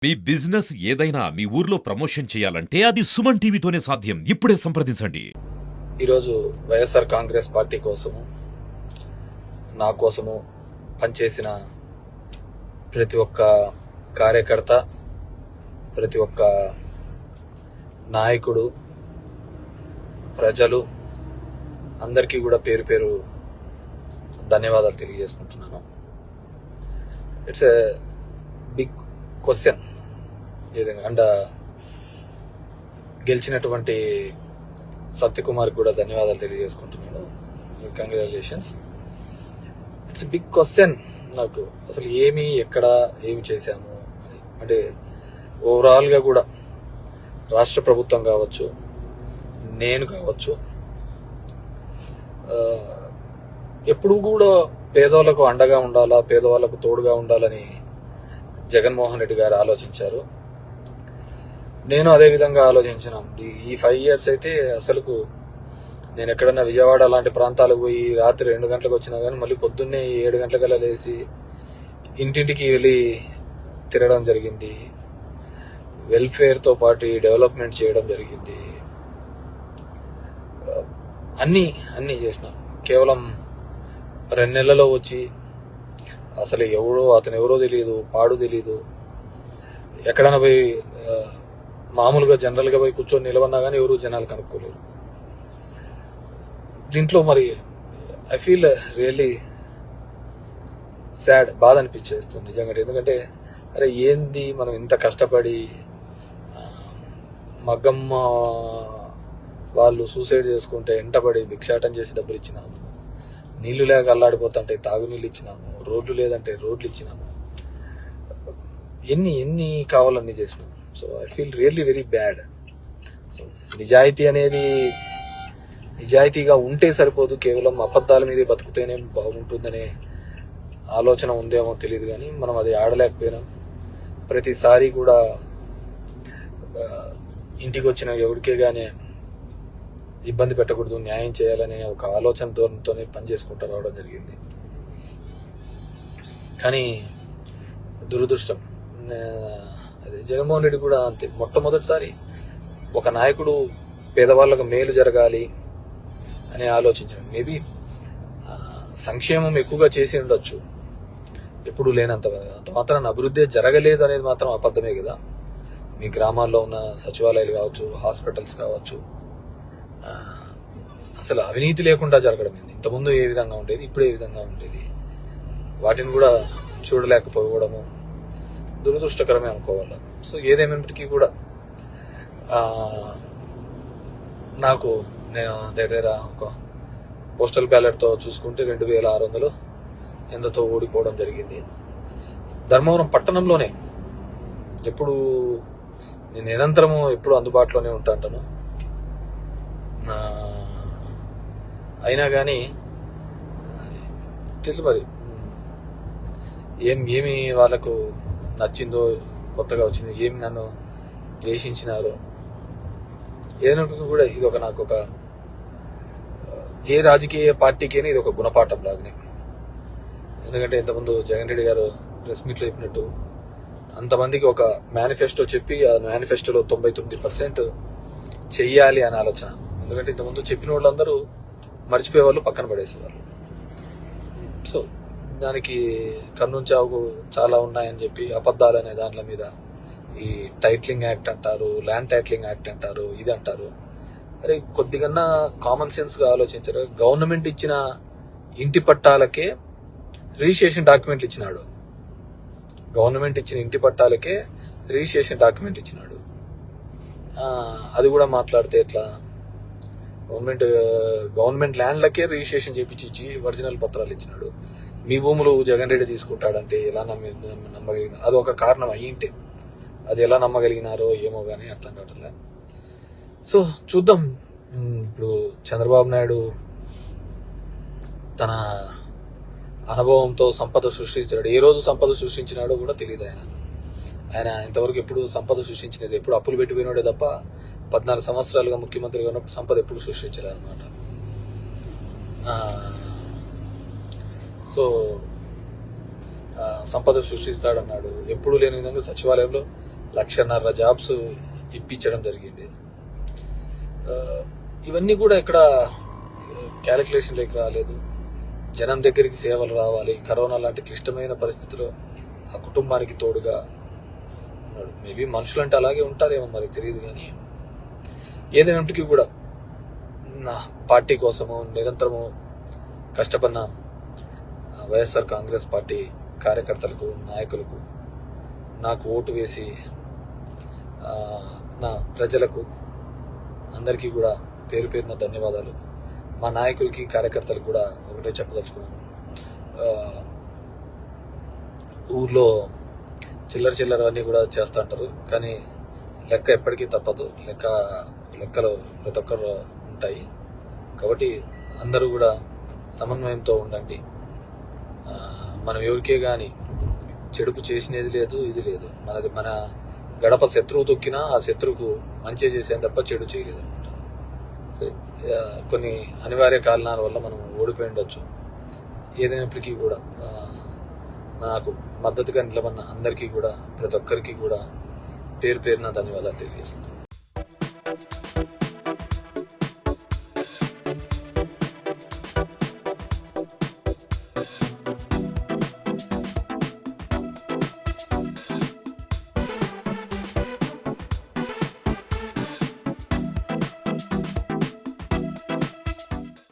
మీ business ఏదైనా మీ ఊర్లో promotion చేయాలంటే అది సుమన్ టీవీతోనే సాధ్యం. ఇప్పుడే సంప్రదించండి. ఈరోజు వైఎస్ఆర్ కాంగ్రెస్ పార్టీ కోసము నా కోసము పనిచేసిన ప్రతి ఒక్క కార్యకర్త, ప్రతి ఒక్క నాయకుడు, ప్రజలు అందరికీ కూడా పేరు పేరు ధన్యవాదాలు తెలియజేసుకుంటున్నాను. It's a big question. And గెలిచినటువంటి సత్యకుమార్ కూడా ధన్యవాదాలు తెలియజేసుకుంటున్నాను. కంగ్రాచులేషన్స్. ఇట్స్ బిగ్ క్వశ్చన్ నాకు, అసలు ఎక్కడ ఏమి చేశాము అని. అంటే ఓవరాల్గా కూడా రాష్ట్ర ప్రభుత్వం కావచ్చు, నేను కావచ్చు, ఎప్పుడు కూడా పేదవాళ్ళకు అండగా ఉండాలా, పేదవాళ్ళకు తోడుగా ఉండాలని జగన్మోహన్ రెడ్డి గారు ఆలోచించారు. నేను అదే విధంగా ఆలోచించిన ఈ 5 years అయితే అసలుకు నేను ఎక్కడన్నా విజయవాడ అలాంటి ప్రాంతాలకు పోయి రాత్రి 2 గంటలకు వచ్చినా కానీ మళ్ళీ పొద్దున్నే 7 గంటలకల్లా లేచి ఇంటింటికి వెళ్ళి తిరగడం జరిగింది. వెల్ఫేర్తో పాటు డెవలప్మెంట్ చేయడం జరిగింది. అన్నీ చేసిన. కేవలం 2 నెలల్లో వచ్చి అసలు అతను ఎవరో తెలియదు, పాడు తెలియదు. ఎక్కడైనా పోయి మామూలుగా జనరల్గా పోయి కూర్చొని నిలవన్నా కానీ ఎవరు జనాలు కనుక్కోలేరు. దీంట్లో మరి ఐ ఫీల్ రియల్లీ సాడ్, బాధ అనిపించేస్తుంది నిజంగా. ఎందుకంటే అరే ఏంది మనం ఇంత కష్టపడి, మగ్గమ్మ వాళ్ళు సూసైడ్ చేసుకుంటే ఎంటబడి భిక్షాటం చేసి డబ్బులు ఇచ్చినాము, నీళ్లు లేక అల్లాడిపోతుంటే తాగునీళ్ళు ఇచ్చినాము, రోడ్లు లేదంటే రోడ్లు ఇచ్చినాము, ఎన్ని కావాలన్నీ చేసినాము. So I feel really very bad. So నిజాయితీగా ఉంటే సరిపోదు, కేవలం అబద్ధాల మీదే బతుకుతేనే బాగుంటుందనే ఆలోచన ఉందేమో తెలియదు, కానీ మనం అది ఆడలేకపోయినాం. ప్రతిసారి కూడా ఇంటికి వచ్చిన ఎవరికే కానీ ఇబ్బంది పెట్టకూడదు, న్యాయం చేయాలనే ఒక ఆలోచన ధోరణితోనే పనిచేసుకుంటూ రావడం జరిగింది. కానీ దురదృష్టం, అదే జగన్మోహన్ రెడ్డి కూడా అంతే. మొట్టమొదటిసారి ఒక నాయకుడు పేదవాళ్ళకు మేలు జరగాలి అని ఆలోచించాడు. మేబీ సంక్షేమం ఎక్కువగా చేసి ఉండొచ్చు, ఎప్పుడు లేనంత. అంత మాత్రాన అభివృద్ధి జరగలేదు అనేది మాత్రం అబద్ధమే కదా. మీ గ్రామాల్లో ఉన్న సచివాలయాలు కావచ్చు, హాస్పిటల్స్ కావచ్చు, అసలు అవినీతి లేకుండా జరగడం ఏంది? ఇంతకుముందు ఏ విధంగా ఉండేది, ఇప్పుడు ఏ విధంగా ఉండేది, వాటిని కూడా చూడలేకపోవడము దురదృష్టకరమే అనుకోవాలి. సో ఏదేమైనప్పటికీ కూడా నేను దగ్గర ఒక పోస్టల్ బ్యాలెట్తో చూసుకుంటే 2600 ఎంతతో ఓడిపోవడం జరిగింది. ధర్మవరం పట్టణంలోనే ఎప్పుడు నేను నిరంతరము ఎప్పుడు అందుబాటులోనే ఉంటాను. అయినా కానీ తెలుసు మరి ఏమి వాళ్ళకు నచ్చిందో, కొత్తగా వచ్చింది, ఏమి నన్ను ద్వేషించినారో, ఏదైనా కూడా ఇది నాకు ఒక ఏ రాజకీయ పార్టీకైనా ఇది ఒక గుణపాఠం లాగానే. ఎందుకంటే ఇంతకుముందు జగన్ రెడ్డి గారు ప్రెస్ మీట్లో చెప్పినట్టు అంతమందికి ఒక మేనిఫెస్టో చెప్పి ఆ మేనిఫెస్టోలో 99% చెయ్యాలి అనే ఆలోచన. ఎందుకంటే ఇంతకుముందు చెప్పిన వాళ్ళందరూ మర్చిపోయే వాళ్ళు, పక్కన పడేసేవాళ్ళు. సో దానికి కన్నుంచావు చాలా ఉన్నాయని చెప్పి అబద్ధాలు అనే దానిల మీద ఈ టైటిలింగ్ యాక్ట్ అంటారు, ల్యాండ్ టైటిలింగ్ యాక్ట్ అంటారు, ఇది అంటారు. అరే కొద్దిగా కామన్ సెన్స్గా ఆలోచించారు. గవర్నమెంట్ ఇచ్చిన ఇంటి పట్టాలకే రిజిస్ట్రేషన్ డాక్యుమెంట్లు ఇచ్చినాడు. గవర్నమెంట్ ఇచ్చిన ఇంటి పట్టాలకే రిజిస్ట్రేషన్ డాక్యుమెంట్ ఇచ్చినాడు. అది కూడా మాట్లాడితే ఎట్లా? గవర్నమెంట్ ల్యాండ్లకే రిజిస్ట్రేషన్ చేపించి ఒరిజినల్ పత్రాలు ఇచ్చినాడు. మీ భూములు జగన్ రెడ్డి తీసుకుంటాడంటే ఎలా నమ్మగలిగిన? అది ఒక కారణం అయ్యింటే అది ఎలా నమ్మగలిగినారో ఏమో కానీ అర్థం కావట్లే. సో చూద్దాం. ఇప్పుడు చంద్రబాబు నాయుడు తన అనుభవంతో సంపద సృష్టించాడు. ఏ రోజు సంపద సృష్టించినాడో కూడా తెలియదు. ఆయన ఇంతవరకు ఎప్పుడు సంపద సృష్టించినది, ఎప్పుడు అప్పులు పెట్టిపోయినాడే తప్ప 14 సంవత్సరాలుగా ముఖ్యమంత్రిగా ఉన్నప్పుడు సంపద ఎప్పుడు సృష్టించలేదు అనమాట. సో సంపద సృష్టిస్తాడన్నాడు. ఎప్పుడు లేని విధంగా సచివాలయంలో 1,50,000 జాబ్స్ ఇప్పించడం జరిగింది. ఇవన్నీ కూడా ఇక్కడ క్యాలిక్యులేషన్లోకి రాలేదు. జనం దగ్గరికి సేవలు రావాలి. కరోనా లాంటి క్లిష్టమైన పరిస్థితిలో ఆ కుటుంబానికి తోడుగా ఉన్నాడు. మేబీ మనుషులు అంటే అలాగే ఉంటారేమో మరి తెలియదు, కానీ ఏదైనప్పటికీ కూడా నా పార్టీ కోసము నిరంతరము కష్టపడిన వైఎస్ఆర్ కాంగ్రెస్ పార్టీ కార్యకర్తలకు, నాయకులకు, నాకు ఓటు వేసి నా ప్రజలకు అందరికీ కూడా పేరు పేరున ధన్యవాదాలు. మా నాయకులకి, కార్యకర్తలకు కూడా ఒకటే చెప్పదలుచుకున్నాను. ఊర్లో చిల్లర అన్నీ కూడా చేస్తూ ఉంటారు, కానీ లెక్క ఎప్పటికీ తప్పదు. లెక్కలు ప్రతి ఒక్కరు ఉంటాయి. కాబట్టి అందరూ కూడా సమన్వయంతో ఉండండి. మనం ఎవరికే కానీ చెడుపు చేసినది లేదు, ఇది లేదు. మన గడప శత్రువు తొక్కినా ఆ శత్రువుకు మంచి చేసేది తప్ప చెడు చేయలేదు అనమాట. సరే, కొన్ని అనివార్య కారణాల వల్ల మనం ఓడిపోయి ఉండొచ్చు. ఏదైనప్పటికీ కూడా నాకు మద్దతుగా నిలబడిన అందరికీ కూడా, ప్రతి ఒక్కరికి కూడా పేరు పేరున ధన్యవాదాలు తెలియజేస్తున్నాను.